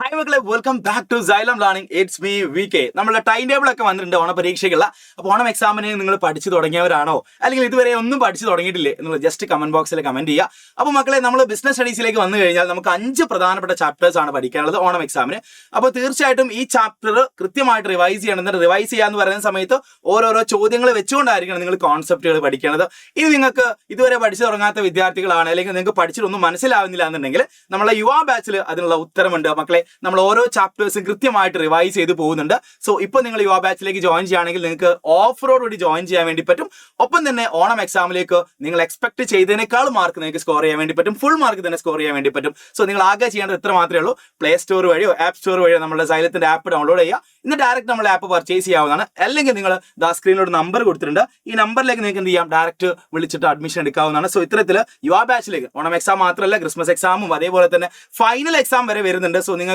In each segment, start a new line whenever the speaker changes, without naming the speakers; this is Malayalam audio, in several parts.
ഹായ് മക്കളെ, welcome back to Xylem learning. It's me VK. നമ്മുടെ ടൈം ടേബിൾ ഒക്കെ വന്നിട്ടുണ്ട് ഓണ പരീക്ഷയ്ക്കുള്ള. അപ്പോൾ ഓണം എക്സാമിന് നിങ്ങൾ പഠിച്ചു തുടങ്ങിയവരാണോ, അല്ലെങ്കിൽ ഇതുവരെ ഒന്നും പഠിച്ചു തുടങ്ങിയിട്ടില്ലേ എന്നുള്ളത് ജസ്റ്റ് കമന്റ് ബോക്സിൽ കമന്റ് ചെയ്യുക. അപ്പോൾ മക്കളെ, നമ്മൾ ബിസിനസ് സ്റ്റഡീസിലേക്ക് വന്നു കഴിഞ്ഞാൽ നമുക്ക് 5 പ്രധാനപ്പെട്ട ചാപ്റ്റേഴ്സ് ആണ് പഠിക്കാനുള്ളത് ഓണം എക്സാമിന്. അപ്പോൾ തീർച്ചയായിട്ടും ഈ ചാപ്റ്റർ കൃത്യമായിട്ട് റിവൈസ് ചെയ്യണം. റിവൈസ് ചെയ്യാന്ന് പറയുന്ന സമയത്ത് ഓരോരോ ചോദ്യങ്ങൾ വെച്ചുകൊണ്ടായിരിക്കണം നിങ്ങൾ കോൺസെപ്റ്റുകൾ പഠിക്കേണ്ടത്. ഇനി നിങ്ങൾക്ക് ഇതുവരെ പഠിച്ചു തുടങ്ങാത്ത വിദ്യാർത്ഥികളാണ്, അല്ലെങ്കിൽ നിങ്ങൾക്ക് പഠിച്ചിട്ടൊന്നും മനസ്സിലാവുന്നില്ല എന്നുണ്ടെങ്കിൽ നമ്മളെ യുവ ബാച്ചിൽ അതിനുള്ള ഉത്തരമുണ്ട് മക്കളെ. നമ്മൾ ഓരോ ചാപ്റ്റേഴ്സും കൃത്യമായിട്ട് റിവൈസ് ചെയ്ത് പോകുന്നുണ്ട്. സോ ഇപ്പോൾ നിങ്ങൾ യുവ ബാച്ചിലേക്ക് ജോയിൻ ചെയ്യുകയാണെങ്കിൽ നിങ്ങൾക്ക് ഓഫറോടുകൂടി ജോയിൻ ചെയ്യാൻ വേണ്ടി പറ്റും. ഒപ്പം തന്നെ ഓണം എക്സാമിലേക്ക് നിങ്ങൾ എക്സ്പെക്ട് ചെയ്തതിനേക്കാൾ മാർക്ക് നിങ്ങൾക്ക് സ്കോർ ചെയ്യാൻ വേണ്ടി പറ്റും. ഫുൾ മാർക്ക് തന്നെ സ്കോർ ചെയ്യാൻ വേണ്ടി പറ്റും. സോ നിങ്ങൾ ആകെ ചെയ്യേണ്ടത് ഇത്ര മാത്രമേ ഉള്ളൂ. പ്ലേ സ്റ്റോർ വഴിയോ ആപ്പ് സ്റ്റോർ വഴിയോ നമ്മുടെ സൈലത്തിന്റെ ആപ്പ് ഡൗൺലോഡ് ചെയ്യുക. ഇന്ന് ഡയറക്റ്റ് നമ്മൾ ആപ്പ് പർച്ചേസ് ചെയ്യാവുന്നതാണ്. അല്ലെങ്കിൽ നിങ്ങൾ സ്ക്രീനിലൊരു നമ്പർ കൊടുത്തിട്ടുണ്ട്. ഈ നമ്പറിലേക്ക് നിങ്ങൾക്ക് എന്ത് ചെയ്യാം, ഡയറക്റ്റ് വിളിച്ചിട്ട് അഡ്മിഷൻ എടുക്കാവുന്നതാണ്. സോ ഇത്തരത്തിൽ യുവ ബാച്ചിലേക്ക് ഓണം എക്സാം മാത്രമല്ല, ക്രിസ്മസ് എക്സാമും അതേപോലെ തന്നെ ഫൈനൽ എക്സാം വരെ വരുന്നുണ്ട്. സോ നിങ്ങൾക്ക്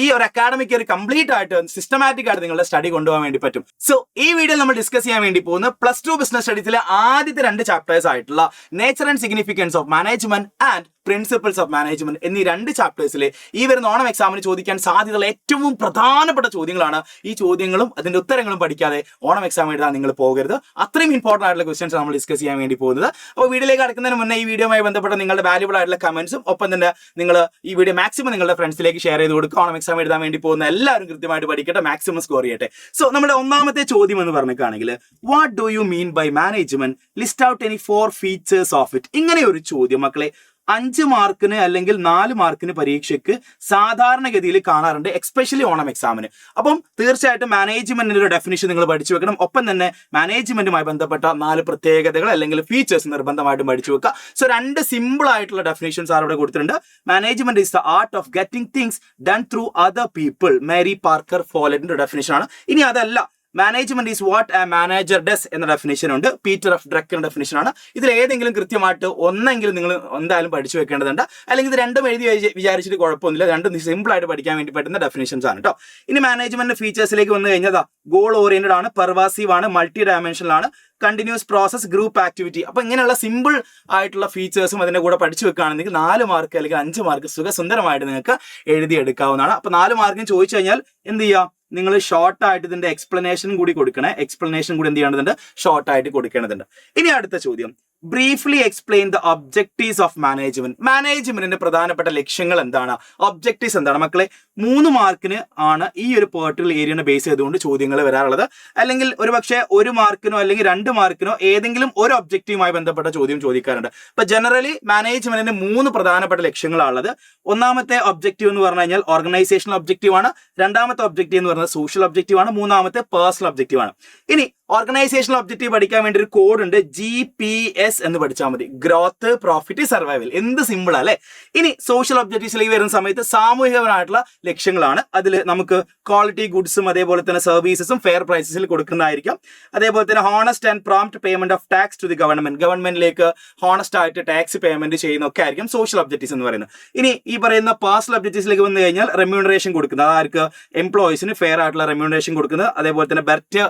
ഈ ഒരു അക്കാഡമിക് ഇയർ കംപ്ലീറ്റ് ആയിട്ട് സിസ്റ്റമാറ്റിക് ആയിട്ട് നിങ്ങളുടെ സ്റ്റഡി കൊണ്ടുപോകാൻ വേണ്ടി പറ്റും. സോ ഈ വീഡിയോ നമ്മൾ ഡിസ്കസ് ചെയ്യാൻ വേണ്ടി പോകുന്ന +2 ബിസിനസ് സ്റ്റഡീസിലെ ആദ്യത്തെ 2 ചാപ്റ്റേഴ്സ് ആയിട്ടുള്ള nature and significance of management and principles of management എന്നീ 2 ചാപ്റ്റേഴ്സിലെ ഈ വരുന്ന ഓണം എക്സാമിന് ചോദിക്കാൻ സാധ്യതയുള്ള ഏറ്റവും പ്രധാനപ്പെട്ട ചോദ്യങ്ങളാണ്. ഈ ചോദ്യങ്ങളും അതിന്റെ ഉത്തരങ്ങളും പഠിക്കാതെ ഓണം എക്സാം എഴുതാൻ നിങ്ങൾ പോകരുത്. അത്രയും ഇമ്പോർട്ടന്റ് ആയിട്ടുള്ള ക്വസ്റ്റ്യൻസ് നമ്മൾ ഡിസ്കസ് ചെയ്യാൻ വേണ്ടി പോകുന്നത്. അപ്പോൾ വീഡിയോയിലേക്ക് കടക്കുന്നതിന് മുന്നേ ഈ വീഡിയോയുമായി ബന്ധപ്പെട്ട നിങ്ങളുടെ വാല്യുബിൾ ആയിട്ടുള്ള കമന്റ്സും ഒപ്പം തന്നെ നിങ്ങൾ ഈ വീഡിയോ മാക്സിമം നിങ്ങളുടെ ഫ്രണ്ട്സിലേക്ക് ഷെയർ ചെയ്ത് കൊടുക്കുക. ഓണം എക്സാം എഴുതാൻ വേണ്ടി പോകുന്ന എല്ലാവരും കൃത്യമായിട്ട് പഠിക്കട്ടെ, മാക്സിമം സ്കോർ ചെയ്യട്ടെ. സോ നമ്മുടെ ഒന്നാമത്തെ ചോദ്യം എന്ന് പറഞ്ഞിട്ടാണെങ്കിൽ, what do you mean by management, list out any 4 features of it. ഇങ്ങനെ ഒരു ചോദ്യം മക്കളെ 5 മാർക്കിന് അല്ലെങ്കിൽ 4 മാർക്കിന് പരീക്ഷയ്ക്ക് സാധാരണഗതിയിൽ കാണാറുണ്ട്, എക്സ്പെഷ്യലി ഓണം എക്സാമിന്. അപ്പം തീർച്ചയായിട്ടും മാനേജ്മെന്റിന്റെ ഒരു ഡെഫിനിഷൻ നിങ്ങൾ പഠിച്ചു വെക്കണം. ഒപ്പം തന്നെ മാനേജ്മെന്റുമായി ബന്ധപ്പെട്ട 4 പ്രത്യേകതകൾ അല്ലെങ്കിൽ ഫീച്ചേഴ്സ് നിർബന്ധമായിട്ടും പഠിച്ചു വെക്കുക. സോ 2 സിമ്പിൾ ആയിട്ടുള്ള ഡെഫിനിഷൻസ് ആണ് ഇവിടെ കൊടുത്തിട്ടുണ്ട്. Management is the art of getting things done through other people, Mary Parker ഫോലറ്റിന്റെ ഡെഫിനിഷൻ ആണ്. ഇനി അതല്ല, management is what a manager does എന്ന ഡെഫിനിഷൻ ഉണ്ട്. പീറ്റർ എഫ് ഡ്രക്ക് എന്ന ഡെഫിനിഷൻ ആണ്. ഇതിൽ ഏതെങ്കിലും കൃത്യമായിട്ട് ഒന്നെങ്കിലും നിങ്ങൾ എന്തായാലും പഠിച്ചു വെക്കേണ്ടതുണ്ട്. അല്ലെങ്കിൽ ഇത് രണ്ടും എഴുതി വിചാരിച്ചിട്ട് കുഴപ്പമൊന്നുമില്ല. രണ്ടും സിമ്പിൾ ആയിട്ട് പഠിക്കാൻ വേണ്ടി പറ്റുന്ന ഡെഫിനിഷൻസ് ആണ് കേട്ടോ. ഇനി മാനേജ്മെന്റ് ഫീച്ചേഴ്സിലേക്ക് വന്നു കഴിഞ്ഞാൽ ഗോൾ ഓറിയന്റഡ് ആണ്, പെർവാസീവ് ആണ്, മൾട്ടി ഡയമെൻഷനൽ ആണ്, കണ്ടിന്യൂസ് പ്രോസസ്, ഗ്രൂപ്പ് ആക്ടിവിറ്റി. അപ്പൊ ഇങ്ങനെയുള്ള സിമ്പിൾ ആയിട്ടുള്ള ഫീച്ചേഴ്സും അതിന്റെ കൂടെ പഠിച്ചു വെക്കുകയാണെങ്കിൽ 4 മാർക്ക് അല്ലെങ്കിൽ 5 മാർക്ക് സുഖസുന്ദരമായിട്ട് നിങ്ങൾക്ക് എഴുതിയെടുക്കാവുന്നതാണ്. അപ്പൊ 4 മാർക്കിന് ചോദിച്ചു കഴിഞ്ഞാൽ എന്ത് ചെയ്യുക, നിങ്ങൾ ഷോർട്ട് ആയിട്ട് ഇതിന്റെ എക്സ്പ്ലനേഷൻ കൂടി കൊടുക്കണേ. എക്സ്പ്ലനേഷൻ കൂടി എന്ത് ചെയ്യേണ്ടതുണ്ട്, ഷോർട്ട് ആയിട്ട് കൊടുക്കേണ്ടതുണ്ട്. ഇനി അടുത്ത ചോദ്യം, briefly explain the objectives of management. മാനേജ്മെന്റിന്റെ പ്രധാനപ്പെട്ട ലക്ഷ്യങ്ങൾ എന്താണ്, ഒബ്ജക്റ്റീവ്സ് എന്താണ് മക്കളെ? 3 മാർക്കിന് ആണ് ഈ ഒരു പെർട്ടിക്കുലർ ഏരിയനെ ബേസ് ചെയ്തുകൊണ്ട് ചോദ്യങ്ങൾ വരാറുള്ളത്. അല്ലെങ്കിൽ ഒരുപക്ഷെ 1 മാർക്കിനോ അല്ലെങ്കിൽ 2 മാർക്കിനോ ഏതെങ്കിലും ഒരു ഒബ്ജക്റ്റീവുമായി ബന്ധപ്പെട്ട ചോദ്യം ചോദിക്കാറുണ്ട്. അപ്പൊ ജനറലി മാനേജ്മെന്റിന് 3 പ്രധാനപ്പെട്ട ലക്ഷ്യങ്ങളാണുള്ളത്. ഒന്നാമത്തെ ഒബ്ജക്റ്റീവ് എന്ന് പറഞ്ഞു കഴിഞ്ഞാൽ ഓർഗനൈസേഷണൽ ഒബ്ജക്റ്റീവ് ആണ്. രണ്ടാമത്തെ ഒബ്ജക്റ്റീവ് എന്ന് പറയുന്നത് സോഷ്യൽ ഒബ്ജക്റ്റീവ് ആണ്. മൂന്നാമത്തെ പേഴ്സണൽ ഒബ്ജക്റ്റീവ് ആണ്. ഇനി ഓർഗനൈസേഷണൽ ഒബ്ജക്റ്റീവ് പഠിക്കാൻ വേണ്ടി ഒരു കോഡ് ഉണ്ട്, GPS എന്ന് പഠിച്ചാൽ മതി. Growth, profit, survival. എന്ത് സിമ്പിൾ അല്ലേ. ഇനി സോഷ്യൽ ഒബ്ജക്റ്റീവ്സിലേക്ക് വരുന്ന സമയത്ത് സാമൂഹികപരമായിട്ടുള്ള ലക്ഷ്യങ്ങളാണ്. അതിൽ നമുക്ക് ക്വാളിറ്റി ഗുഡ്സും അതേപോലെ തന്നെ സർവീസസും ഫെയർ പ്രൈസസിൽ കൊടുക്കുന്നതായിരിക്കും. അതേപോലെ തന്നെ honest and prompt payment of tax to the government, ഗവൺമെന്റിലേക്ക് ഹോണസ്റ്റ് ആയിട്ട് ടാക്സ് പേയ്മെന്റ് ചെയ്യുന്നൊക്കെ ആയിരിക്കും സോഷ്യൽ ഒബ്ജക്റ്റീവ്സ് എന്ന് പറയുന്നത്. ഇനി ഈ പറയുന്ന പേഴ്സണൽ ഒബ്ജക്റ്റീവ്സിലേക്ക് വന്നു കഴിഞ്ഞാൽ റെമ്യൂണറേഷൻ കൊടുക്കുന്നത്, അതാർക്ക് എംപ്ലോയീസിന് ഫെയർ ആയിട്ടുള്ള റെമ്യൂണറേഷൻ കൊടുക്കുന്നത്, അതേപോലെ തന്നെ ബെറ്റർ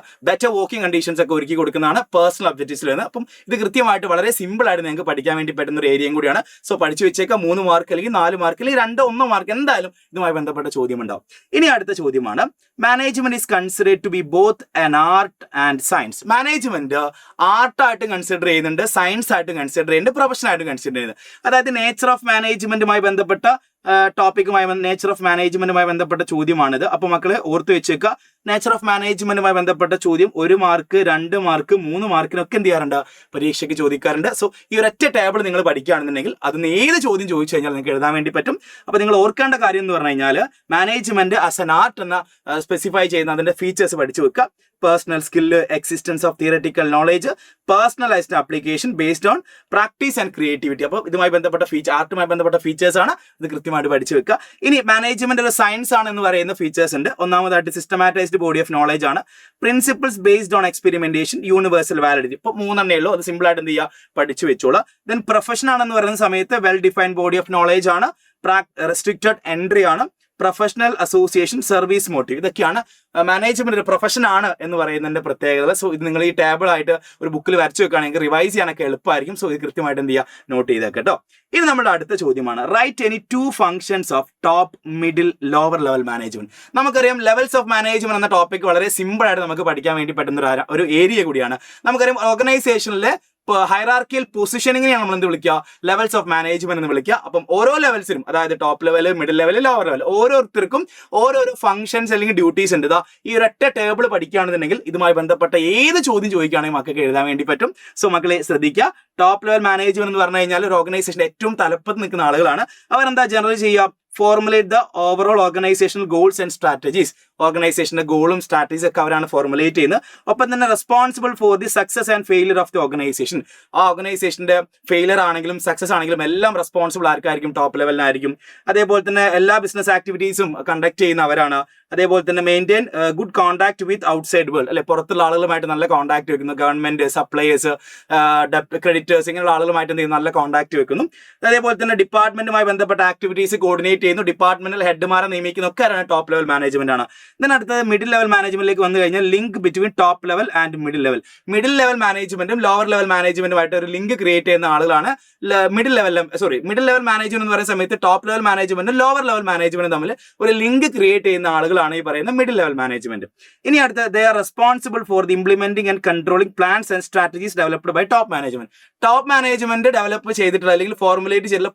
വർക്കിംഗ് കണ്ടീഷൻസ് ഒക്കെ ഒരുക്കി കൊടുക്കുന്നതാണ് പേഴ്സണൽ ഒബ്ജക്റ്റീവ്സിൽ നിന്ന്. അപ്പം ഇത് കൃത്യമായിട്ട് വളരെ സിമ്പിൾ ആയിട്ട് നിങ്ങൾക്ക് പഠിക്കാൻ വേണ്ടി പറ്റുന്ന ഒരു ഏരിയയും കൂടിയാണ്. സോ പഠിച്ചു വെച്ചേക്കാം. 3 മാർക്ക് അല്ലെങ്കിൽ 4 മാർക്ക് അല്ലെങ്കിൽ 2-1 മാർക്ക് എന്തായാലും ഇതുമായി ബന്ധപ്പെട്ട ചോദ്യം ഉണ്ടാവും. ഇനി അടുത്ത ചോദ്യമാണ്, management is considered to be both an art and science. Management ആർട്ടായിട്ട് കൺസിഡർ ചെയ്യുന്നുണ്ട്, സയൻസ് ആയിട്ട് കൺസിഡർ ചെയ്യുന്നുണ്ട്, പ്രൊഫഷൻ ആയിട്ട് കൺസിഡർ ചെയ്യുന്നുണ്ട്. അതായത് നേച്ചർ ഓഫ് മാനേജ്മെന്റുമായി ബന്ധപ്പെട്ട ടോപ്പിക്കുമായി നേച്ചർ ഓഫ് മാനേജ്മെന്റുമായി ബന്ധപ്പെട്ട ചോദ്യമാണിത്. അപ്പൊ മക്കളെ ഓർത്ത് വെച്ചേക്കുക, നേച്ചർ ഓഫ് മാനേജ്മെന്റുമായി ബന്ധപ്പെട്ട ചോദ്യം 1 മാർക്ക്, 2 മാർക്ക്, 3 മാർക്കിനൊക്കെ എന്ത് ചെയ്യാറുണ്ട്, പരീക്ഷയ്ക്ക് ചോദിക്കാറുണ്ട്. സോ ഈ ഒരൊറ്റ ടേബിൾ നിങ്ങൾ പഠിക്കുകയാണെന്നുണ്ടെങ്കിൽ അതിന് ഏത് ചോദ്യം ചോദിച്ചു കഴിഞ്ഞാൽ നിങ്ങൾക്ക് എഴുതാൻ വേണ്ടി പറ്റും. അപ്പൊ നിങ്ങൾ ഓർക്കേണ്ട കാര്യം എന്ന് പറഞ്ഞു കഴിഞ്ഞാൽ മാനേജ്മെന്റ് ആസ് എൻ ആർട്ട് എന്ന സ്പെസിഫൈ ചെയ്യുന്ന അതിന്റെ ഫീച്ചേഴ്സ് പഠിച്ചു വെക്കുക. Personal skill, existence of theoretical knowledge, personalised application based on practice and creativity. അപ്പോൾ ഇതുമായി ബന്ധപ്പെട്ട ആർട്ടുമായി ബന്ധപ്പെട്ട ഫീച്ചേഴ്സ് ആണ്. ഇത് കൃത്യമായിട്ട് പഠിച്ചു വെക്കുക. ഇനി മാനേജ്മെന്റ് ഒരു സയൻസ് ആണ് എന്ന് പറയുന്ന ഫീച്ചേഴ്സ് ഉണ്ട്. ഒന്നാമതായിട്ട് സിസ്റ്റമാറ്റൈസ്ഡ് ബോഡി ഓഫ് നോളേജ് ആണ്. Principles based on experimentation, universal validity. ഇപ്പോൾ 3 ഉള്ളൂ. അത് സിമ്പിൾ ആയിട്ട് എന്ത് ചെയ്യുക, പഠിച്ചു വെച്ചോളൂ. ദെൻ പ്രൊഫഷൻ ആണെന്ന് പറയുന്ന സമയത്ത് well defined body of knowledge ആണ്. റെസ്ട്രിക്റ്റഡ് എൻട്രി ആണ്. Professional association, service motive. ഇതൊക്കെയാണ് മാനേജ്മെന്റ് ഒരു പ്രൊഫഷൻ ആണ് എന്ന് പറയുന്നതിന്റെ പ്രത്യേകത. സോ ഇത് നിങ്ങൾ ഈ ടേബിൾ ആയിട്ട് ഒരു ബുക്കിൽ വരച്ചു വെക്കുകയാണെങ്കിൽ റിവൈസ് ചെയ്യാനൊക്കെ എളുപ്പമായിരിക്കും. സോ ഇത് കൃത്യമായിട്ട് എന്ത് ചെയ്യുക, നോട്ട് ചെയ്തേക്കാം കേട്ടോ. ഇനി നമ്മുടെ അടുത്ത ചോദ്യമാണ്, write any 2 functions of top, middle, lower level management. നമുക്കറിയാം ലെവൽസ് ഓഫ് മാനേജ്മെന്റ് എന്ന ടോപ്പിക് വളരെ സിമ്പിൾ ആയിട്ട് നമുക്ക് പഠിക്കാൻ വേണ്ടി പറ്റുന്ന ഒരു ഏരിയ കൂടിയാണ്. നമുക്കറിയാം ഓർഗനൈസേഷനിലെ ഹൈറാർക്കിയൽ പൊസിഷനിങ്ങിനെയാണ് നമ്മൾ എന്ത് വിളിക്കുക, ലെവൽസ് ഓഫ് മാനേജ്മെന്റ് എന്ന് വിളിക്കുക. അപ്പം ഓരോ ലെവൽസിനും, അതായത് top level, middle level, lower level, ഓരോരുത്തർക്കും ഓരോരോ ഫംഗ്ഷൻസ് അല്ലെങ്കിൽ ഡ്യൂട്ടീസ് ഉണ്ട്. ഇതാ ഈ ഒരൊറ്റ ടേബിൾ പഠിക്കുകയാണെന്നുണ്ടെങ്കിൽ ഇതുമായി ബന്ധപ്പെട്ട ഏത് ചോദ്യം ചോദിക്കുകയാണെങ്കിൽ മക്കൾക്ക് എഴുതാൻ വേണ്ടി പറ്റും. സോ മക്കളെ ശ്രദ്ധിക്കുക, ടോപ്പ് ലെവൽ മാനേജ്മെന്റ് എന്ന് പറഞ്ഞു കഴിഞ്ഞാൽ ഒരു ഓർഗനൈസേഷന്റെ ഏറ്റവും തലപ്പത്ത് നിൽക്കുന്ന ആളുകളാണ്. അവരെന്താ ജനറൽ ചെയ്യുക, formulate the overall organisational goals and strategies. ഓർഗനൈസേഷന്റെ ഗോളും സ്ട്രാറ്റജീസ് ഒക്കെ അവരാണ് ഫോർമുലേറ്റ് ചെയ്യുന്നത്. ഒപ്പം തന്നെ responsible for the success and failure of the organisation. ആ ഓർഗനൈസേഷന്റെ ഫെയിലിയർ ആണെങ്കിലും സക്സസ് ആണെങ്കിലും എല്ലാം റെസ്പോൺസിബിൾ ആർക്കായിരിക്കും, ടോപ്പ് ലെവലിനായിരിക്കും. അതേപോലെ തന്നെ എല്ലാ ബിസിനസ് ആക്ടിവിറ്റീസും കണ്ടക്ട് ചെയ്യുന്ന അവരാണ്. അതേപോലെ തന്നെ മെയിൻറ്റെയിൻ ഗുഡ് കോൺടാക്ട് വിത്ത് ഔട്ട്സൈഡ് വേൾഡ്, അല്ലെ പുറത്തുള്ള ആളുകളുമായിട്ട് നല്ല കോൺടാക്ട് വെക്കുന്നു. ഗവൺമെന്റ്, സപ്ലയേഴ്സ്, ക്രെഡിറ്റേഴ്സ്, ഇങ്ങനെയുള്ള ആളുകളുമായിട്ട് എന്ത് ചെയ്യുന്നു, നല്ല കോൺടാക്ട് വെക്കുന്നു. അതേപോലെ തന്നെ ഡിപ്പാർട്ട്മെന്റുമായി ബന്ധപ്പെട്ട ആക്ടിവിറ്റീസ് കോർഡിനേറ്റ് ചെയ്യുന്നു. ഡിപ്പാർട്ട്മെന്റൽ ഹെഡ്മാരെ നിയമിക്കുന്ന ഒക്കെ ടോപ്പ് ലെവൽ മാനേജ്മെന്റ് ആണ്. ഇതിന് അടുത്തത് മിഡിൽ ലെവൽ മാനേജ്മെന്റിലേക്ക് വന്നു കഴിഞ്ഞാൽ link between top level and middle level. Middle level മാനേജ്മെന്റും ലോവർ ലെവൽ മാനേജ്മെന്റുമായിട്ട് ഒരു ലിങ്ക് ക്രിയേറ്റ് ചെയ്യുന്ന ആളുകളാണ് മിഡിൽ ലെവൽ മാനേജ്മെന്റ് എന്ന് പറയുന്ന സമയത്ത് ടോപ്പ് ലെവൽ മാനേജ്മെന്റും ലോവർ ലെവൽ മാനേജ്മെന്റും തമ്മിൽ ഒരു ലിങ്ക് ക്രിയേറ്റ് ചെയ്യുന്ന ആളുകളാണ് ഈ പറയുന്ന മിഡിൽ ലെവൽ മാനേജ്മെന്റ്. ഇനി അടുത്ത, they are responsible for the implementing and controlling plans and strategies developed by top management. Top management develop ചെയ്തിട്ടുള്ള അല്ലെങ്കിൽ ഫോർമുലേറ്റ് ചെയ്തിട്ടുള്ള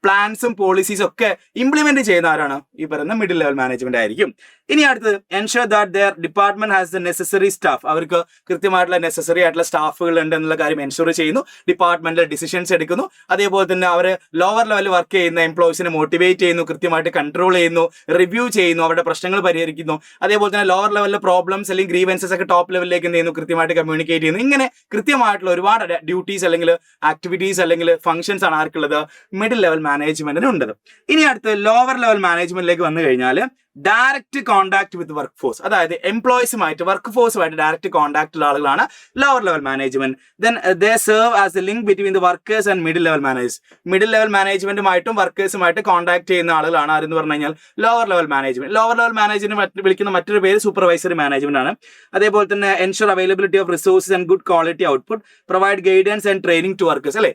പ്ലാൻസും പോളിസീസും ഒക്കെ ഇംപ്ലിമെന്റ് ചെയ്യുന്ന ആരാണ്, ഈ പറയുന്ന മിഡിൽ ലെവൽ മാനേജ്മെന്റ് ആയിരിക്കും. ഇനി അടുത്തത്, ensure that there department has the necessary staff. അവർക്ക് കൃത്യമായിട്ടുള്ള നെസസറി ആയിട്ടുള്ള സ്റ്റാഫുകൾ ഉണ്ട് എന്നുള്ള കാര്യം എൻഷുർ ചെയ്യുന്നു. ഡിപ്പാർട്ട്മെന്റിൽ ഡിസിഷൻസ് എടുക്കുന്നു. അതേപോലെ തന്നെ അവർ ലോവർ ലെവലിൽ വർക്ക് ചെയ്യുന്ന എംപ്ലോയീസിനെ മോട്ടിവേറ്റ് ചെയ്യുന്നു, കൃത്യമായിട്ട് കൺട്രോൾ ചെയ്യുന്നു, റിവ്യൂ ചെയ്യുന്നു, അവരുടെ പ്രശ്നങ്ങൾ പരിഹരിക്കുന്നു. അതേപോലെ തന്നെ ലോവർ ലെവലിലെ പ്രോബ്ലംസ് അല്ലെങ്കിൽ ഗ്രീവൻസസ് ഒക്കെ ടോപ്പ് ലെവലിലേക്ക് എന്ത് ചെയ്യുന്നു, കൃത്യമായിട്ട് കമ്മ്യൂണിക്കേറ്റ് ചെയ്യുന്നു. ഇങ്ങനെ കൃത്യമായിട്ടുള്ള ഒരുപാട് ഡ്യൂട്ടീസ് അല്ലെങ്കിൽ ആക്ടിവിറ്റീസ് അല്ലെങ്കിൽ ഫംഗ്ഷൻസ് ആണ് ആർക്കുള്ളത്, മിഡിൽ ലെവൽ മാനേജ്മെന്റിന് ഉണ്ടത്. ഇനി അടുത്ത് ലോവർ ലെവൽ മാനേജ്മെന്റിലേക്ക് വന്നു കഴിഞ്ഞാൽ direct contact with work force, അതായത് എംപ്ലോയീസുമായിട്ട് വർക്ക് ഫോഴ്സുമായിട്ട് ഡയറക്റ്റ് കോൺടാക്ട് ഉള്ള ആളുകളാണ് lower level management. Then they serve as a link between the workers and middle level managers. Middle level മാനേജ്മെന്റുമായിട്ടും വർക്കേഴ്സുമായിട്ട് കോൺടാക്ട് ചെയ്യുന്ന ആളുകളാണ് ആരെന്ന് പറഞ്ഞു കഴിഞ്ഞാൽ lower level management. Lower level management വിളിക്കുന്ന മറ്റൊരു പേര് സൂപ്പർവൈസറി മാനേജ്മെന്റ് ആണ്. അതേപോലെ തന്നെ ensure availability of resources and good quality output, provide guidance and training to workers, അല്ലെ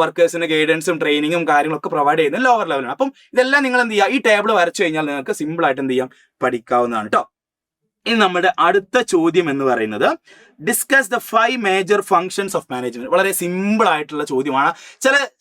വർക്കേഴ്സിന് ഗൈഡൻസും ട്രെയിനിങ്ങും കാര്യങ്ങളൊക്കെ പ്രൊവൈഡ് ചെയ്യുന്നത് ലോവർ ലെവലാണ്. അപ്പം ഇതെല്ലാം നിങ്ങൾ എന്ത് ചെയ്യുക, ഈ ടേബിൾ വരച്ചു കഴിഞ്ഞാൽ നിങ്ങൾക്ക് സിമ്പിൾ ആയിട്ട് എന്ത് ചെയ്യാം, പഠിക്കാവുന്നതാണ് കേട്ടോ. ഇനി നമ്മുടെ അടുത്ത ചോദ്യം എന്ന് പറയുന്നത്, discuss the 5 major functions of management. വളരെ സിമ്പിൾ ആയിട്ടുള്ള ചോദ്യമാണ്.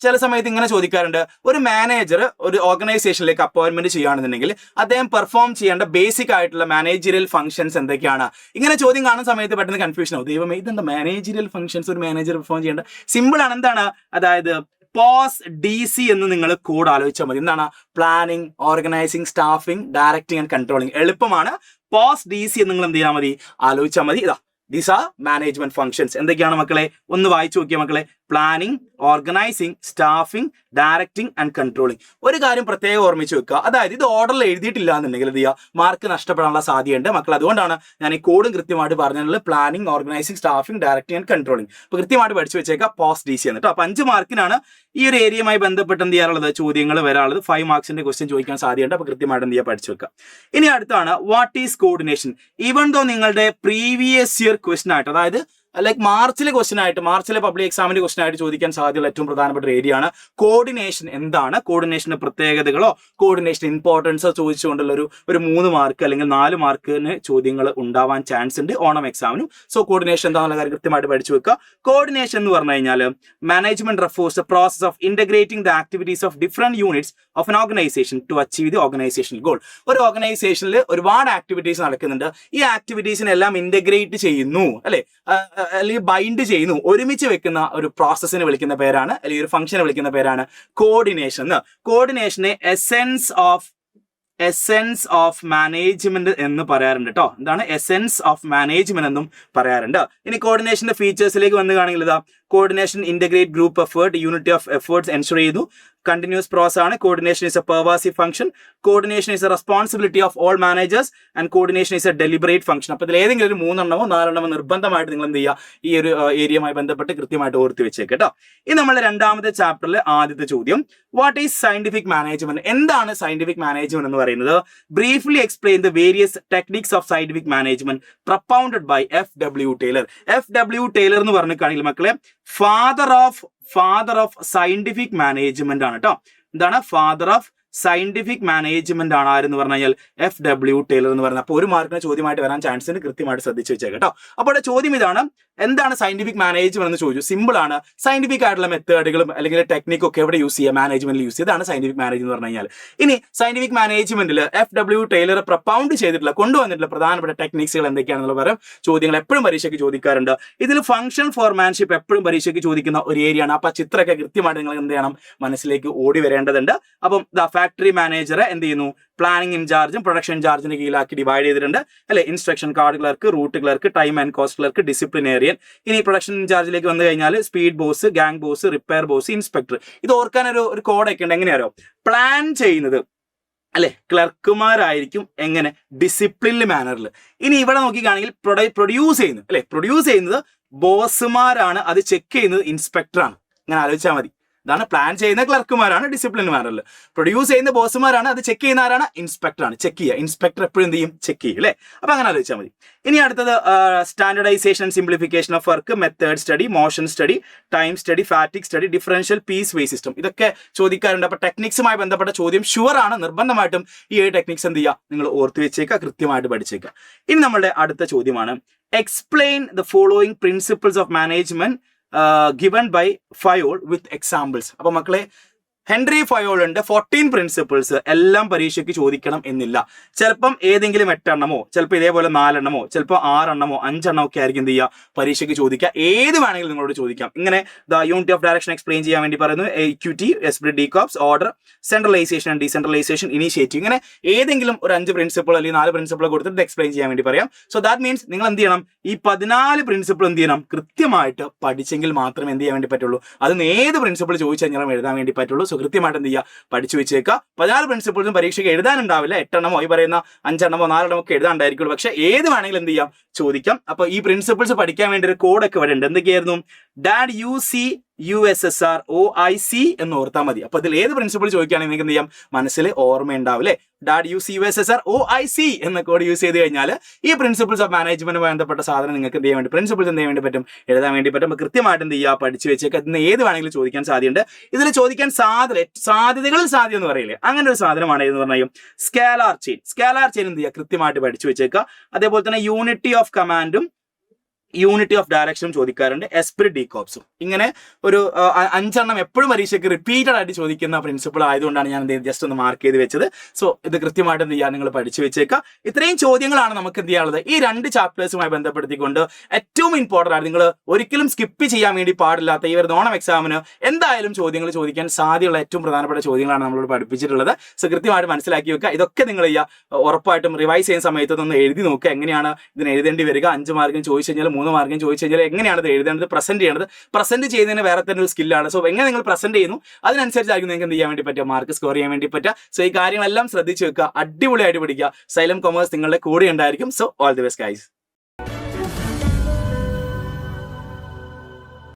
ചില സമയത്ത് ഇങ്ങനെ ചോദിക്കാറുണ്ട്, ഒരു മാനേജർ ഒരു ഓർഗനൈസേഷനിലേക്ക് അപ്പോയിന്റ്മെന്റ് ചെയ്യുകയാണെന്നുണ്ടെങ്കിൽ അദ്ദേഹം പെർഫോം ചെയ്യേണ്ട ബേസിക് ആയിട്ടുള്ള മാനേജറിയൽ ഫംഗ്ഷൻസ് എന്തൊക്കെയാണ്? ഇങ്ങനെ ചോദ്യം കാണുന്ന സമയത്ത് പെട്ടെന്ന് കൺഫ്യൂഷൻ ആവും, ദൈവമേ ഇതെന്താ മാനേജറിയൽ ഫംഗ്ഷൻസ് ഒരു മാനേജർ പെർഫോം ചെയ്യേണ്ട? സിമ്പിൾ ആണ്. എന്താണ്? അതായത് POS DC എന്ന് നിങ്ങൾ കോഡ് ആലോചിച്ചാൽ മതി. എന്താണ്? Planning, organising, staffing, directing and controlling. എളുപ്പമാണ്. POS DC എന്ന് നിങ്ങൾ എന്ത് ചെയ്താൽ മതി, ആലോചിച്ചാൽ മതി. ഇതാ ദീസ് ആർ മാനേജ്മെന്റ് ഫംഗ്ഷൻസ്. എന്തൊക്കെയാണ് മക്കളെ? ഒന്ന് വായിച്ചു നോക്കിയ മക്കളെ. Planning, organising, staffing, directing and controlling. ഒരു കാര്യം പ്രത്യേകം ഓർമ്മിച്ച് വെക്കുക, അതായത് ഇത് ഓർഡറിൽ എഴുതിയിട്ടില്ല എന്നുണ്ടെങ്കിൽ എന്ത് ചെയ്യുക, മാർക്ക് നഷ്ടപ്പെടാനുള്ള സാധ്യതയുണ്ട് മക്കൾ. അതുകൊണ്ടാണ് ഞാൻ ഈ കോഡും കൃത്യമായിട്ട് പറഞ്ഞിട്ടുള്ളത്. Planning, organising, staffing, directing and controlling. അപ്പോൾ കൃത്യമായിട്ട് പഠിച്ചു വെച്ചേക്കുക POS DC എന്ന് കേട്ടോ. അപ്പോൾ 5 മാർക്കിനാണ് ഈ ഒരു ഏരിയയുമായി ബന്ധപ്പെട്ട് എന്ത് ചെയ്യാറുള്ളത്, ചോദ്യങ്ങൾ വരാറുള്ളത്. 5 മാർക്സിന്റെ ക്വസ്റ്റ്യൻ ചോദിക്കാൻ സാധ്യതയുണ്ട്. അപ്പോൾ കൃത്യമായിട്ട് എന്ത് ചെയ്യുക, പഠിച്ചു വെക്കുക. ഇനി അടുത്താണ്, what is coordination? Even though നിങ്ങളുടെ പ്രീവിയസ് ഇയർ ക്വസ്റ്റ്യൻ ആയിട്ട്, അതായത് ലൈക്ക് മാർച്ചിലെ ക്വസ്റ്റ്യൻ ആയിട്ട്, മാർച്ചിലെ പബ്ലിക് എക്സാമിന്റെ ക്വസ്റ്റ്യൻ ആയിട്ട് ചോദിക്കാൻ സാധ്യതയുള്ള ഏറ്റവും പ്രധാനപ്പെട്ട ഏരിയ ആണ് കോർഡിനേഷൻ. എന്താണ് കോർഡിനേഷന്റെ പ്രത്യേകതകളോ കോർഡിനേഷൻ ഇമ്പോർട്ടൻസോ ചോദിച്ചുകൊണ്ടുള്ള ഒരു 3 മാർക്ക് അല്ലെങ്കിൽ 4 മാർക്കിന് ചോദ്യങ്ങൾ ഉണ്ടാവാൻ ചാൻസ് ഉണ്ട് ഓണം എക്സാമിനും. സോ കോർഡിനേഷൻ എന്താണെന്നുള്ള കാര്യം കൃത്യമായിട്ട് പഠിച്ചു വെക്കുക. കോർഡിനേഷൻ എന്ന് പറഞ്ഞു കഴിഞ്ഞാൽ management refers the process of integrating the activities of different units of an organization to achieve the organization goal. ഒരു ഓർഗനൈസേഷനിൽ ഒരുപാട് ആക്ടിവിറ്റീസ് നടക്കുന്നുണ്ട്. ഈ ആക്ടിവിറ്റീസിനെല്ലാം ഇന്റഗ്രേറ്റ് ചെയ്യുന്നു, അല്ലെ, അല്ലെങ്കിൽ ബൈൻഡ് ചെയ്യുന്നു, ഒരുമിച്ച് വെക്കുന്ന ഒരു പ്രോസസ്സിനെ വിളിക്കുന്ന പേരാണ്, അല്ലെങ്കിൽ ഒരു ഫംഗ്ഷനെ വിളിക്കുന്ന പേരാണ് കോർഡിനേഷൻ. കോർഡിനേഷനെ എസെൻസ് ഓഫ് മാനേജ്മെന്റ് എന്ന് പറയാറുണ്ട് കേട്ടോ. എന്താണ് എസെൻസ് ഓഫ് മാനേജ്മെന്റ് എന്നും പറയാറുണ്ട്. ഇനി കോർഡിനേഷന്റെ ഫീച്ചേഴ്സിലേക്ക് വന്നു കാണുകയാണെങ്കിൽ ഇതാ, coordination integrate group effort, unity of efforts ensure ചെയ്യുന്നു, കണ്ടിന്യൂസ് പ്രോസസ് ആണ്. Coordination is A pervasive function. Coordination is A responsibility of all managers and coordination is A deliberate function. അപ്പോൾ ഇതിൽ ഏതെങ്കിലും ഒരു 3 4 നിർബന്ധമായിട്ട് നിങ്ങൾ എന്ത് ചെയ്യുക, ഈ ഒരു ഏരിയയുമായി ബന്ധപ്പെട്ട് കൃത്യമായിട്ട് ഓർത്ത് വെച്ചേക്ക് കേട്ടോ. ഇനി നമ്മുടെ രണ്ടാമത്തെ ചാപ്റ്ററിൽ ആദ്യത്തെ ചോദ്യം, വാട്ട് ഈസ് സയന്റിഫിക് മാനേജ്മെന്റ്? എന്താണ് സയന്റിഫിക് മാനേജ്മെന്റ് എന്ന് പറയുന്നത്? Briefly explain the various techniques of scientific management propounded by FW Taylor. FW Taylor എന്ന് പറഞ്ഞിട്ടാണെങ്കിൽ മക്കളെ ഫാദർ ഓഫ് സയന്റിഫിക് മാനേജ്മെന്റ് ആണ് കേട്ടോ. എന്താണ്? ഫാദർ ഓഫ് സയന്റിഫിക് മാനേജ്മെന്റ് ആണ് ആരെന്ന് പറഞ്ഞു കഴിഞ്ഞാൽ FW ടൈലർ എന്ന് പറയുന്നത്. അപ്പോൾ ഒരു മാർക്കിന് ചോദ്യമായിട്ട് വരാൻ ചാൻസ് ഉണ്ട്, കൃത്യമായിട്ട് ശ്രദ്ധിച്ചു വെച്ചേക്കാം കേട്ടോ. അപ്പോൾ ചോദ്യം ഇതാണ്, എന്താണ് സയന്റിഫിക് മാനേജ്മെന്റ് എന്ന് ചോദിച്ചു. സിമ്പിൾ ആണ്. സയന്റിഫിക് ആയിട്ടുള്ള മെത്തേഡുകളും അല്ലെങ്കിൽ ടെക്നിക്കും ഒക്കെ എവിടെ യൂസ് ചെയ്യുക? മാനേജ്മെന്റിൽ യൂസ് ചെയ്യുക. ഇതാണ് സയന്റിഫിക് മാനേജ്മെന്റ് എന്ന് പറഞ്ഞു കഴിഞ്ഞാൽ. ഇനി സയന്റിഫിക് മാനേജ്മെന്റിൽ FW ടൈലർ പ്രൊപ്പൗണ്ട് ചെയ്തിട്ടുള്ള കൊണ്ടുവന്നിട്ടുള്ള പ്രധാനപ്പെട്ട ടെക്നിക്സുകൾ എന്തൊക്കെയാണെന്നുള്ള പറയാം. ചോദ്യങ്ങൾ എപ്പോഴും പരീക്ഷയ്ക്ക് ചോദിക്കാറുണ്ട്. ഇതിൽ ഫംഗ്ഷൻ ഫോർമാൻഷിപ്പ് എപ്പോഴും പരീക്ഷയ്ക്ക് ചോദിക്കുന്ന ഒരു ഏരിയ ആണ്. അപ്പൊ ചിത്രമൊക്കെ കൃത്യമായിട്ട് നിങ്ങൾ എന്ത് ചെയ്യണം, മനസ്സിലേക്ക് ഓടി വരേണ്ടതുണ്ട്. അപ്പം ഫാക്ടറി മാനേജറെ എന്ത് ചെയ്യുന്നു, പ്ലാനിംഗ് ഇൻചാർജും പ്രൊഡക്ഷൻ ഇൻചാർജിന്റെ കീഴിലാക്കി ഡിവൈഡ് ചെയ്തിട്ടുണ്ട് അല്ലെ. Instruction card clerk, route clerk, time and cost clerk, disciplinarian. ഇനി പ്രൊഡക്ഷൻ ഇൻചാർജിലേക്ക് വന്നു കഴിഞ്ഞാൽ speed boss, gang boss, repair boss, inspector. ഇത് ഓർക്കാൻ ഒരു കോഡൊക്കെ ഉണ്ട്. എങ്ങനെയാണോ പ്ലാൻ ചെയ്യുന്നത് അല്ലെ, ക്ലർക്കുമാരായിരിക്കും. എങ്ങനെ? ഡിസിപ്ലിൻഡ് മാനറിൽ. ഇനി ഇവിടെ നോക്കിക്കാണെങ്കിൽ പ്രൊഡ്യൂസ് ചെയ്യുന്നത് അല്ലെ, പ്രൊഡ്യൂസ് ചെയ്യുന്നത് ബോസുമാരാണ്. അത് ചെക്ക് ചെയ്യുന്നത് ഇൻസ്പെക്ടറാണ്. അങ്ങനെ ആലോചിച്ചാൽ മതി. ഇതാണ് പ്ലാൻ ചെയ്യുന്ന ക്ലർക്കുമാരാണ് ഡിസിപ്ലിൻ മാനറിൽ. പ്രൊഡ്യൂസ് ചെയ്യുന്ന ബോസുമാരാണ്. അത് ചെക്ക് ചെയ്യുന്ന ആരാണ്? ഇൻസ്പെക്ടറാണ്. ചെക്ക് ചെയ്യുക. ഇൻസ്പെക്ടർ എപ്പോഴും എന്ത് ചെയ്യും? ചെക്ക് ചെയ്യും അല്ലേ. അപ്പൊ അങ്ങനെ ആലോചിച്ചാൽ മതി. ഇനി അടുത്തത് standardisation and simplification of work, method study, motion study, time study, fatigue study, differential piece wage system. ഇതൊക്കെ ചോദിക്കാറുണ്ട്. അപ്പൊ ടെക്നിക്സുമായി ബന്ധപ്പെട്ട ചോദ്യം ഷുവർ ആണ്. നിർബന്ധമായിട്ടും ഈ 7 ടെക്നിക്സ് എന്ത് ചെയ്യുക, നിങ്ങൾ ഓർത്ത് വെച്ചേക്കുക, കൃത്യമായിട്ട് പഠിച്ചേക്കുക. ഇനി നമ്മളുടെ അടുത്ത ചോദ്യമാണ്, explain the following principles of management given by Fayol with examples. അപ്പോൾ മക്കളെ ഹെൻറി ഫയോളിന്റെ 14 പ്രിൻസിപ്പിൾസ് എല്ലാം പരീക്ഷയ്ക്ക് ചോദിക്കണം എന്നില്ല. ചിലപ്പം ഏതെങ്കിലും 8 എണ്ണമോ, ചിലപ്പോൾ ഇതേപോലെ 4 എണ്ണമോ, ചിലപ്പോൾ 6 എണ്ണമോ 5 എണ്ണമോ ഒക്കെ ആയിരിക്കും എന്ത് ചെയ്യുക, പരീക്ഷയ്ക്ക് ചോദിക്കുക. ഏത് വേണമെങ്കിലും നിങ്ങളോട് ചോദിക്കാം. ഇങ്ങനെ the unity of direction explain ചെയ്യാൻ വേണ്ടി പറയുന്നു, equity, esprit, de corps, order, centralisation and decentralisation, initiative. ഇങ്ങനെ ഏതെങ്കിലും ഒരു 5 പ്രിൻസിപ്പിൾ അല്ലെങ്കിൽ 4 പ്രിൻസിപ്പിൾ കൊടുത്തിട്ട് എക്സ്പ്ലെയിൻ ചെയ്യാൻ വേണ്ടി പറയാം. സോ ദാറ്റ് മീൻസ് നിങ്ങൾ എന്ത് ചെയ്യണം, ഈ 14 പ്രിൻസിപ്പിൾ എന്ത് ചെയ്യണം, കൃത്യമായിട്ട് പഠിച്ചെങ്കിൽ മാത്രമേ എന്ത് ചെയ്യാൻ വേണ്ടി പറ്റുള്ളൂ. അതിന് ഏത് പ്രിൻസിപ്പിൾ ചോദിച്ചു കഴിഞ്ഞാലും എഴുതാൻ വേണ്ടി പറ്റുള്ളൂ. സോ കൃത്യമായിട്ട് എന്ത് ചെയ്യുക, പഠിച്ചു വെച്ചേക്കുക. 14 പ്രിൻസിപ്പിൾസും പരീക്ഷയ്ക്ക് എഴുതാനുണ്ടാവില്ല. 8 എണ്ണമോ ഈ പറയുന്ന 5 എണ്ണമോ 4 എണ്ണമോ ഒക്കെ എഴുതാണ്ടായിരിക്കുള്ളൂ. പക്ഷെ ഏത് വേണമെങ്കിലും എന്ത് ചെയ്യാം, ചോദിക്കാം. അപ്പൊ ഈ പ്രിൻസിപ്പിൾസ് പഠിക്കാൻ വേണ്ടി ഒരു കോഡൊക്കെ ഇവിടെ ഉണ്ട്. എന്തൊക്കെയായിരുന്നു? ഡാഡ് UCUSSR OIC എന്ന് ഓർത്താൽ മതി. അപ്പൊ ഇതിൽ ഏത് പ്രിൻസിപ്പിൾ ചോദിക്കുകയാണെങ്കിൽ നിങ്ങൾക്ക് എന്ത് ചെയ്യാം, മനസ്സിൽ ഓർമ്മ ഉണ്ടാവും അല്ലേ. ഡാഡ് UCUSSR OIC എന്ന കോഡ് യൂസ് ചെയ്ത് കഴിഞ്ഞാൽ ഈ പ്രിൻസിപ്പിൾസ് ഓഫ് മാനേജ്മെന്റുമായി ബന്ധപ്പെട്ട സാധനം നിങ്ങൾക്ക് എന്ത് ചെയ്യാൻ വേണ്ടി, പ്രിൻസിപ്പിൾസ് എന്ത് ചെയ്യാൻ വേണ്ടി പറ്റും, എഴുതാൻ വേണ്ടി പറ്റും. അപ്പൊ കൃത്യമായിട്ട് എന്ത് ചെയ്യുക, പഠിച്ചു വെച്ചേക്ക്. അതിന് ഏത് വേണമെങ്കിലും ചോദിക്കാൻ സാധ്യതയുണ്ട്. ഇതിൽ ചോദിക്കാൻ സാധ്യതകളിൽ സാധ്യത എന്ന് പറയില്ലേ, അങ്ങനെ ഒരു സാധനമാണ് എന്ന് പറഞ്ഞാൽ സ്കാലാർ ചെയിൻ. സ്കാലാർ ചെയിൻ എന്ത് ചെയ്യുക, കൃത്യമായിട്ട് പഠിച്ചു വെച്ചേക്കുക. അതേപോലെ തന്നെ യൂണിറ്റി ഓഫ് കമാൻഡും യൂണിറ്റി ഓഫ് ഡയറക്ഷനും ചോദിക്കാറുണ്ട്, എസ്പിരിറ്റ്, ഡീകോപ്സും. ഇങ്ങനെ ഒരു 5 എണ്ണം എപ്പോഴും പരീക്ഷയ്ക്ക് റിപ്പീറ്റഡ് ആയിട്ട് ചോദിക്കുന്ന പ്രിൻസിപ്പിൾ ആയതുകൊണ്ടാണ് ഞാൻ ജസ്റ്റ് ഒന്ന് മാർക്ക് ചെയ്ത് വെച്ചത്. സോ ഇത് കൃത്യമായിട്ട് എന്ത് ചെയ്യാൻ നിങ്ങൾ പഠിച്ചു വെച്ചേക്കുക. ഇത്രയും ചോദ്യങ്ങളാണ് നമുക്ക് എന്ത് ചെയ്യാനുള്ളത് ഈ 2 ചാപ്റ്റേഴ്സുമായി ബന്ധപ്പെടുത്തിക്കൊണ്ട്. ഏറ്റവും ഇമ്പോർട്ടൻ്റ് ആണ്, നിങ്ങൾ ഒരിക്കലും സ്കിപ്പ് ചെയ്യാൻ വേണ്ടി പാടില്ലാത്ത ഈ ഒരു ഓണം എക്സാമിന് എന്തായാലും ചോദ്യങ്ങൾ ചോദിക്കാൻ സാധ്യതയുള്ള ഏറ്റവും പ്രധാനപ്പെട്ട ചോദ്യങ്ങളാണ് നമ്മളോട് പഠിപ്പിച്ചിട്ടുള്ളത്. സോ കൃത്യമായിട്ട് മനസ്സിലാക്കി വെക്കുക. ഇതൊക്കെ നിങ്ങൾ ഉറപ്പായിട്ടും റിവൈസ് ചെയ്യുന്ന സമയത്ത് ഒന്ന് എഴുതി നോക്കുക. എങ്ങനെയാണ് ഇതിന് എഴുതേണ്ടി വരിക, 5 മാർക്കിന് ചോദിച്ചു കഴിഞ്ഞാൽ 3 മാർക്കിന് ചോദിച്ചു കഴിഞ്ഞാൽ എങ്ങനെയാണ് ഇത് എഴുതേണ്ടത്, പ്രസന്റ് ചെയ്യേണ്ടത്. പ്രസന്റ് ചെയ്യുന്നതിന് വേറെ തന്നെ ഒരു സ്കില്ലാണ്. സോ എങ്ങനെ നിങ്ങൾ പ്രസന്റ് ചെയ്യുന്നു അതിനനുസരിച്ചായിരിക്കും നിങ്ങൾക്ക് എന്ത് ചെയ്യാൻ വേണ്ടി പറ്റുക, മാർക്ക് സ്കോർ ചെയ്യാൻ വേണ്ടി പറ്റുക. സോ ഈ കാര്യങ്ങളെല്ലാം ശ്രദ്ധിച്ചു വെക്കുക. അടിപൊളിയായിട്ട് പഠിക്കുക. സൈലം കൊമേഴ്സ് നിങ്ങളുടെ കൂടെ ഉണ്ടായിരിക്കും. So all the best guys.